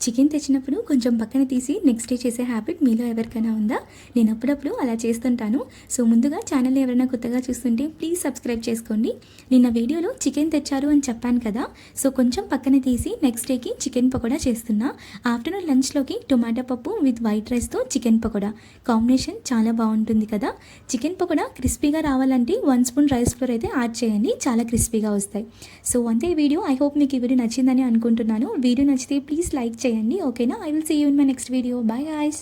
Chicken తెచ్చినప్పుడు కొంచెం పక్కన తీసి నెక్స్ట్ డే చేసే హ్యాబిట్ మీలో ఎవరికైనా ఉందా? నేను అప్పుడప్పుడు అలా చేస్తుంటాను. సో ముందుగా ఛానల్ ఎవరైనా కొత్తగా చూస్తుంటే ప్లీజ్ సబ్స్క్రైబ్ చేసుకోండి. నిన్న వీడియోలో చికెన్ తెచ్చారు అని చెప్పాను కదా, సో కొంచెం పక్కన తీసి నెక్స్ట్ డేకి చికెన్ పకోడా చేస్తున్నా. ఆఫ్టర్నూన్ లంచ్లోకి టొమాటో పప్పు విత్ వైట్ రైస్తో చికెన్ పకోడా కాంబినేషన్ చాలా బాగుంటుంది కదా. చికెన్ పకోడా క్రిస్పీగా రావాలంటే 1 స్పూన్ రైస్ ఫ్లోర్ అయితే యాడ్ చేయండి, చాలా క్రిస్పీగా వస్తాయి. సో అంతే వీడియో. ఐ హోప్ మీకు ఈ వీడియో నచ్చిందని అనుకుంటున్నాను. వీడియో నచ్చితే ప్లీజ్ లైక్ చేయండి, ఓకేనా? I will see you in my next video. Bye guys.